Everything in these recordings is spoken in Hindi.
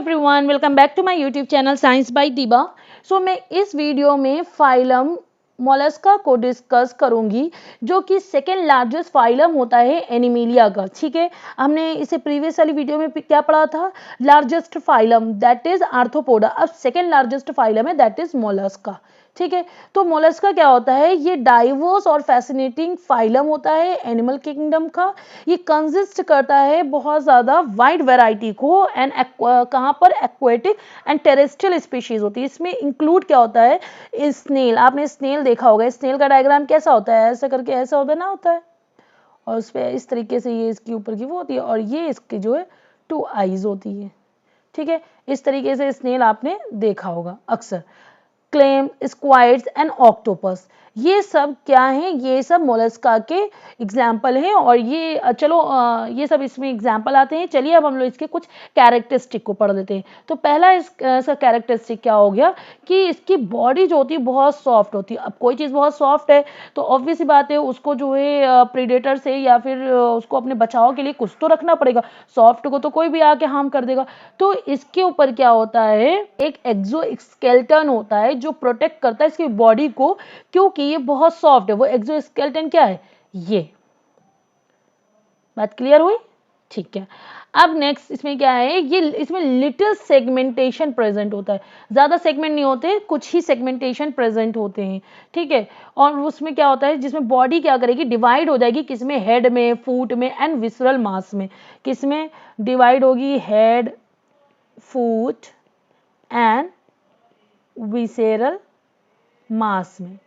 Everyone, welcome back to my YouTube channel science by Deeba. मैं इस वीडियो में फाइलम मोलस्का को डिस्कस करूंगी जो कि सेकेंड लार्जेस्ट फाइलम होता है एनिमेलिया का। ठीक है, हमने इसे प्रीवियस वाली वीडियो में क्या पढ़ा था, largest phylum that is arthropoda. अब सेकेंड लार्जेस्ट फाइलम है दैट इज मोलस्का। ठीक है, तो मोलस्का क्या होता है, ये डाइवर्स और फैसिनेटिंग फाइलम होता है एनिमल किंगडम का। ये कंसिस्ट करता है बहुत ज़्यादा वाइड वैरायटी को एंड कहाँ पर एक्वेटिक एंड टेरेस्ट्रियल स्पीशीज होती है। इसमें इंक्लूड क्या होता है, स्नेल। आपने स्नेल देखा होगा, स्नेल का डायग्राम कैसा होता है, ऐसा करके ऐसा बना होता है और उस पर इस तरीके से ये इसके ऊपर की वो होती है और ये इसकी जो है 2 आईज होती है। ठीक है, इस तरीके से स्नेल आपने देखा होगा अक्सर। क्लेम, स्क्वाइड्स एंड ऑक्टोपस, ये सब क्या हैं, ये सब मोलस्का के एग्जाम्पल हैं। और ये चलो ये सब इसमें एग्जाम्पल आते हैं। चलिए अब हम लोग इसके कुछ कैरेक्टरिस्टिक को पढ़ लेते हैं। तो पहला इसका कैरेक्टरिस्टिक क्या हो गया कि इसकी बॉडी जो होती है बहुत सॉफ्ट होती है। अब कोई चीज़ बहुत सॉफ्ट है तो ऑब्वियस सी बात है उसको जो है प्रीडेटर से या फिर उसको अपने बचाव के लिए कुछ तो रखना पड़ेगा। सॉफ्ट को तो कोई भी आके हार्म कर देगा। तो इसके ऊपर क्या होता है, एक एक्सोस्केलेटन होता है जो प्रोटेक्ट करता है इसकी बॉडी को, क्योंकि ये बहुत सॉफ्ट है। वो एक्सोस्केलेटन क्या है, ये बात क्लियर हुई। ठीक है, अब नेक्स्ट इसमें क्या है, ये इसमें लिटिल सेगमेंटेशन प्रेजेंट होता है। ज्यादा सेगमेंट नहीं होते, कुछ ही सेगमेंटेशन प्रेजेंट होते हैं। ठीक है, और उसमें क्या होता है, जिसमें बॉडी क्या करेगी, डिवाइड हो जाएगी, किसमें, हेड में, फूट में एंड विसरल मास में। किसमें डिवाइड होगी, हेड, फूट एंड विसेरल मास में।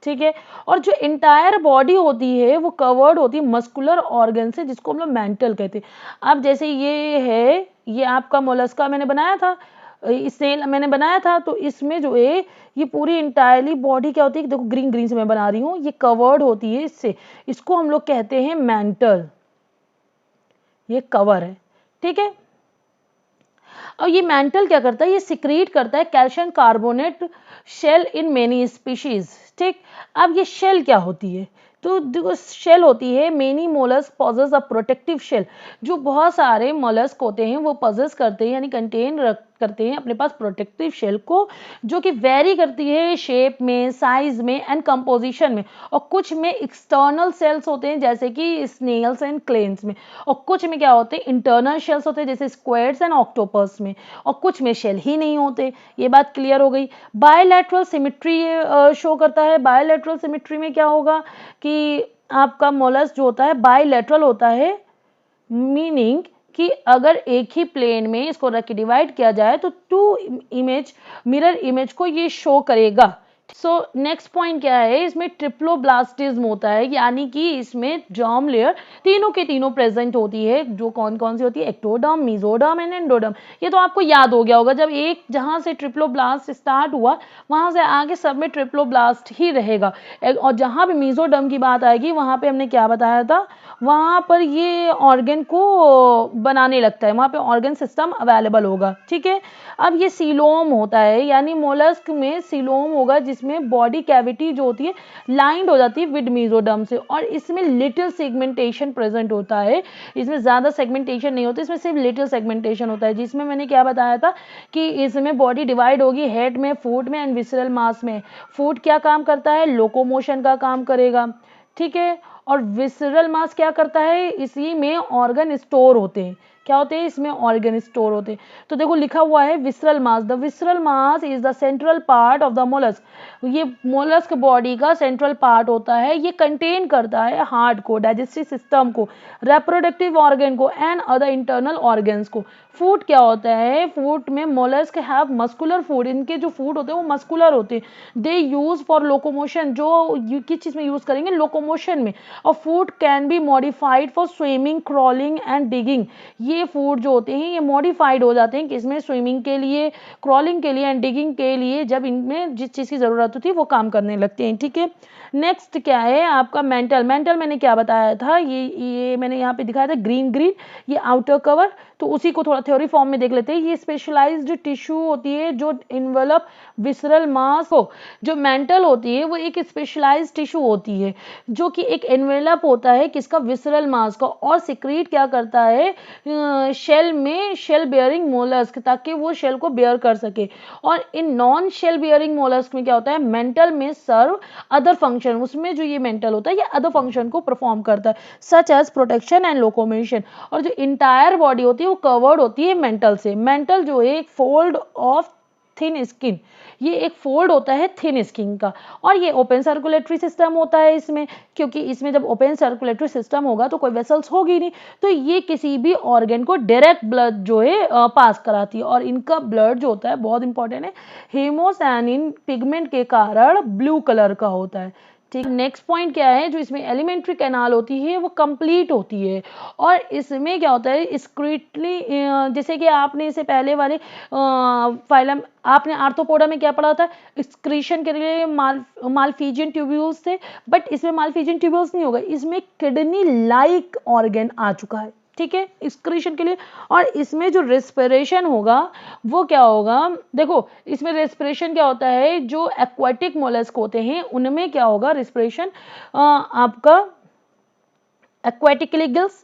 ठीक है, और जो इंटायर बॉडी होती है वो कवर्ड होती है मस्कुलर ऑर्गन से, जिसको हम लोग मेंटल कहते हैं। अब जैसे ये है, ये आपका मोलस्का मैंने बनाया था, इससे मैंने बनाया था, तो इसमें जो है ये पूरी इंटायरली बॉडी क्या होती है, देखो ग्रीन ग्रीन से मैं बना रही हूँ, ये कवर्ड होती है इससे, इसको हम लोग कहते हैं मेंटल, ये कवर है। ठीक है, और ये मेंटल क्या करता है, ये सिक्रीट करता है calcium carbonate shell in many species. ठीक, अब ये शेल क्या होती है, तो देखो शेल होती है, many mollusc possess a protective shell. जो बहुत सारे मोलस्क होते हैं वो पॉजेस करते हैं यानी कंटेन करते हैं अपने पास प्रोटेक्टिव शेल को, जो कि वेरी करती है शेप में, साइज में एंड कंपोजिशन में। और कुछ में एक्सटर्नल सेल्स होते हैं जैसे कि स्नेल्स एंड क्लेन्स में, और कुछ में क्या होते हैं, इंटरनल शेल्स होते हैं जैसे स्क्वेड्स एंड ऑक्टोपस में, और कुछ में शेल ही नहीं होते। ये बात क्लियर हो गई। बायलैटरल सिमेट्री शो करता है। बायलैटरल सिमेट्री में क्या होगा कि आपका मोलस्क जो होता है बायलैटरल होता है, मीनिंग कि अगर एक ही प्लेन में इसको रख के डिवाइड किया जाए तो 2 इमेज, मिरर इमेज को ये शो करेगा। सो नेक्स्ट पॉइंट क्या है, इसमें ट्रिप्लोब्लास्टिज्म होता है, यानी कि इसमें जर्म लेयर तीनों के तीनों प्रेजेंट होती है। जो कौन कौन सी होती है, एक्टोडर्म, मेसोडर्म एंड एंडोडर्म। ये तो आपको याद हो गया होगा, जब एक जहां से ट्रिप्लोब्लास्ट स्टार्ट हुआ वहां से आगे सब में ट्रिप्लोब्लास्ट ही रहेगा। और जहां भी मेसोडर्म की बात आएगी वहां पे हमने क्या बताया था, वहां पर ये ऑर्गन को बनाने लगता है, वहां पे ऑर्गन सिस्टम अवेलेबल होगा। ठीक है, अब ये सीलोम होता है, यानी मोलस्क में सीलोम होगा जिसमें बॉडी कैविटी जो होती है लाइंड हो जाती है विद मेसोडर्म से, और इसमें लिटिल सेगमेंटेशन प्रेजेंट होता है। इसमें ज्यादा सेगमेंटेशन नहीं होता, इसमें सिर्फ लिटिल सेगमेंटेशन होता है, जिसमें मैंने क्या बताया था कि इसमें बॉडी डिवाइड होगी हेड में, फूट में एंड विसरल मास में। फूट क्या काम करता है, लोकोमोशन का काम करेगा। ठीक है, और विसरल मास क्या करता है, इसी में ऑर्गन स्टोर होते हैं। क्या होते हैं, इसमें ऑर्गन स्टोर होते हैं। तो देखो लिखा हुआ है visceral mass, the visceral mass is the central part of the mollusc. ये मोलस्क बॉडी का सेंट्रल पार्ट होता है, ये कंटेन करता है हार्ट को, डाइजेस्टिव सिस्टम को, रिप्रोडक्टिव ऑर्गन को एंड अदर इंटरनल ऑर्गन्स को। फूट क्या होता है, फूट में मोलस्क हैव मस्कुलर फूड, इनके जो फूड होते हैं वो मस्कुलर होते हैं। दे यूज फॉर लोकोमोशन, जो किस चीज में यूज करेंगे, लोकोमोशन में। और food can be modified for swimming, crawling and digging. ये फूड जो होते हैं ये मॉडिफाइड हो जाते हैं किसमें, स्विमिंग के लिए, क्रॉलिंग के लिए एंड डिगिंग के लिए, जब इनमें जिस चीज की जरूरत होती है वो काम करने लगते हैं। ठीक है, नेक्स्ट क्या है आपका मेंटल। मेंटल मैंने क्या बताया था, ये मैंने यहाँ पे दिखाया था ग्रीन ग्रीन, ये आउटर कवर, तो उसी को थोड़ा थ्योरी फॉर्म में देख लेते हैं। ये स्पेशलाइज्ड टिश्यू होती है जो इन्वेलप विसरल मास हो। जो मेंटल होती है वो एक स्पेशलाइज्ड टिश्यू होती है जो कि एक एनवेलप होता है किसका, विसरल मास का, और सिक्रीट क्या करता है शेल में, शेल बेयरिंग मोलस्क, ताकि वो शेल को बेयर कर सके। और इन नॉन शेल बेयरिंग मोलस्क में क्या होता है, मेंटल में सर्व अदर फंक्शन, उसमें जो ये मेंटल होता है ये अदर फंक्शन को परफॉर्म करता है such as protection and locomotion. और जो इंटायर बॉडी होती है वो कवर्ड होती है मेंटल से। मेंटल जो है एक फोल्ड ऑफ थिन स्किन, ये एक फोल्ड होता है थिन स्किन का, और ये ओपन सर्कुलेटरी सिस्टम होता है इसमें, क्योंकि इसमें जब ओपन सर्कुलेटरी सिस्टम होगा तो कोई वेसल्स होगी नहीं, तो ये किसी भी ऑर्गन को डायरेक्ट ब्लड जो है पास कराती है। और इनका ब्लड जो होता है बहुत इंपॉर्टेंट है, हीमोसायनिन पिगमेंट के कारण ब्लू कलर का होता है। ठीक, नेक्स्ट पॉइंट क्या है, जो इसमें एलिमेंट्री कैनाल होती है वो कंप्लीट होती है, और इसमें क्या होता है स्क्रीटली, जैसे कि आपने इसे पहले वाले फाइलम, आपने आर्थ्रोपोडा में क्या पढ़ा था, एक्सक्रीशन के लिए मालफिजियन ट्यूब्यूल्स थे, बट इसमें मालफिजियन ट्यूब्यूल्स नहीं होगा, इसमें किडनी लाइक ऑर्गन आ चुका है, ठीक है, एक्सक्रीशन के लिए। और इसमें जो रेस्पिरेशन होगा वो क्या होगा, देखो इसमें रेस्पिरेशन क्या होता है, जो एक्वाटिक मोलस्क होते हैं उनमें क्या होगा रेस्पिरेशन, आपका एक्वाटिक गिल्स,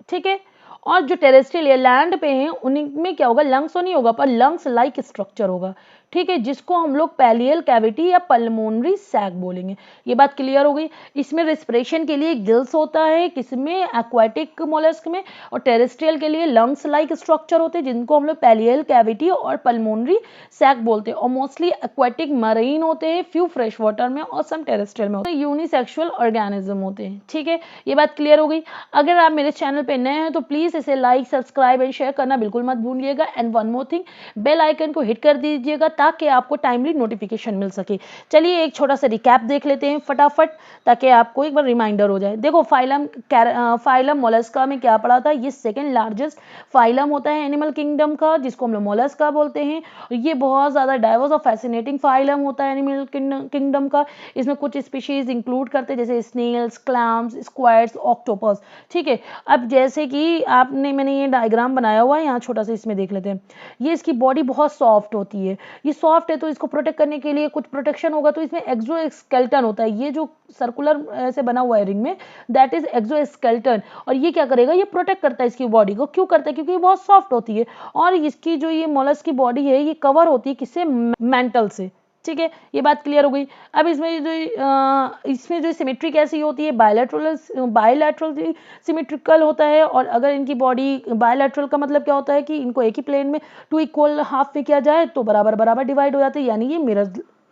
ठीक है। और जो टेरेस्ट्रियल या लैंड पे हैं उनमें क्या होगा, लंग्स तो नहीं होगा पर लंग्स लाइक स्ट्रक्चर होगा, ठीक है, जिसको हम लोग पैलियल कैविटी या पल्मोनरी सैक बोलेंगे। ये बात क्लियर हो गई। इसमें रेस्पिरेशन के लिए गिल्स होता है, किसमें, एक्वाटिक मोलस्क में, और टेरेस्ट्रियल के लिए लंग्स लाइक स्ट्रक्चर होते हैं जिनको हम लोग पैलियल कैविटी और पल्मोनरी सैक बोलते हैं। और मोस्टली एक्वाटिक मरीन होते हैं, फ्यू फ्रेश वाटर में और सम टेरेस्ट्रियल में होते हैं, यूनिसेक्सुअल ऑर्गेनिज्म होते हैं, ठीक है। ये बात क्लियर हो गई। अगर आप मेरे चैनल पे नए हैं तो प्लीज इसे लाइक, सब्सक्राइब एंड शेयर करना बिल्कुल मत भूलिएगा। And one more thing, bell icon को हिट कर दीजिएगा ताकि आपको टाइमली नोटिफिकेशन मिल सके। चलिए एक छोटा सा रिकैप देख लेते हैं फटाफट, ताकि आपको एक बार रिमाइंडर हो जाए। देखो फाइलम मोलस्का में क्या पढ़ा था, ये सेकंड लार्जेस्ट फाइलम होता है एनिमल किंगडम का, जिसको हम लोग मोलस्का बोलते हैं। ये बहुत ज्यादा डाइवर्स और फैसिनेटिंग फाइलम होता है एनिमल किंगडम का। इसमें कुछ स्पीशीज इंक्लूड करते हैं जैसे स्नेल्स, क्लैम्स, स्क्वायड्स, ऑक्टोपस, ठीक है। अब जैसे कि मैंने ये डायग्राम बनाया हुआ है, यहाँ छोटा सा इसमें देख लेते हैं। ये इसकी बॉडी बहुत सॉफ्ट होती है, ये सॉफ्ट है तो इसको प्रोटेक्ट करने के लिए कुछ प्रोटेक्शन होगा, तो इसमें एक्सोस्केलेटन होता है, ये जो सर्कुलर ऐसे बना हुआ है रिंग में, दैट इज एक्सोस्केलेटन। और ये क्या करेगा, ये प्रोटेक्ट करता है इसकी बॉडी को। क्यों करता है, क्योंकि ये बहुत सॉफ्ट होती है। और इसकी जो ये मोलस्क की बॉडी है ये कवर होती है किससे, मेंटल से, ठीक है। ये बात क्लियर हो गई। अब इसमें जो सिमेट्री कैसी होती है, बायलैटरल सिमेट्रिकल होता है। और अगर इनकी बॉडी बायलैटरल का मतलब क्या होता है कि इनको एक ही प्लेन में टू इक्वल हाफ में किया जाए तो बराबर बराबर डिवाइड हो जाते हैं, यानी ये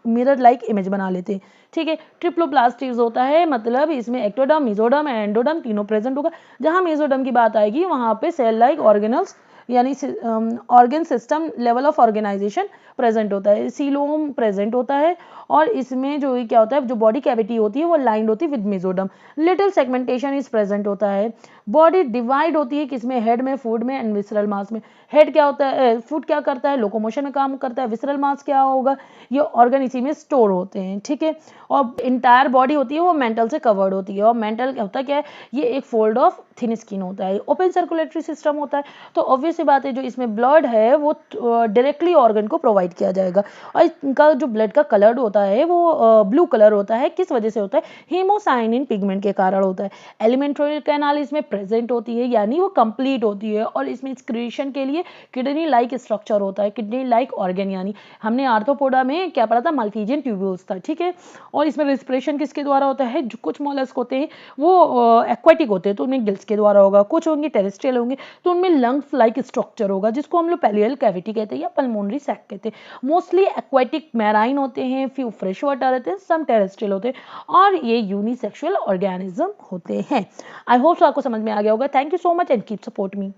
मिरर लाइक इमेज बना लेते हैं, ठीक है। ट्रिप्लोप्लास्टिड्स होता है, मतलब इसमें एक्टोडर्म, मेसोडर्म एंड एंडोडर्म तीनों प्रेजेंट होगा। जहां मेसोडर्म की बात आएगी वहां पे सेल लाइक ऑर्गेनल्स यानी organ system level of organisation present होता है। सीलोम प्रेजेंट होता है, और इसमें जो क्या होता है, जो बॉडी कैविटी होती है वो लाइंड होती है with mesoderm. Little segmentation is present होता है। बॉडी डिवाइड होती है किसमें, हेड में, फूड में एंड विसरल मास में। हेड क्या होता है, फूड क्या करता है, लोकोमोशन में काम करता है। विसरल मास क्या होगा, ये ऑर्गन इसी में स्टोर होते हैं, ठीक है। और इंटायर बॉडी होती है वो मेंटल से कवर्ड होती है। और मेंटल होता क्या है, ये एक फोल्ड ऑफ थिन स्किन होता है, ओपन सर्कुलेटरी सिस्टम होता है। तो ऑब्वियस सी बात है, जो इसमें ब्लड है वो डायरेक्टली ऑर्गन को प्रोवाइड किया जाएगा। और इनका जो ब्लड का कलर होता है वो ब्लू कलर होता है। किस वजह से होता है, हीमोसायनिन पिगमेंट के कारण होता है। एलिमेंट्री कैनाल इसमें प्रेजेंट होती है, यानी वो कंप्लीट होती है। और इसमें एक्सक्रीशन के लिए किडनी लाइक स्ट्रक्चर होता है, किडनी लाइक ऑर्गन, यानी हमने आर्थ्रोपोडा में क्या पढ़ा था, मालफिजियन ट्यूब्यूल्स था, ठीक है। और इसमें रेस्पिरेशन किसके द्वारा होता है, जो कुछ मोलस्क होते हैं वो एक्वाटिक होते हैं तो उनमें गिल्स के द्वारा होगा, कुछ होंगे टेरेस्ट्रियल होंगे तो उनमें लंग्स लाइक स्ट्रक्चर होगा, जिसको हम लोग पैलियल कैविटी कहते हैं या पल्मोनरी सैक कहते हैं। मोस्टली एक्वाटिक मैराइन होते हैं, फ्यू फ्रेश वाटर रहते हैं, सम टेरेस्ट्रियल होते हैं, और ये यूनिसेक्सुअल ऑर्गेनिज्म होते हैं। आई होप आपको समझ में आ गया होगा। Thank you so much and keep support me.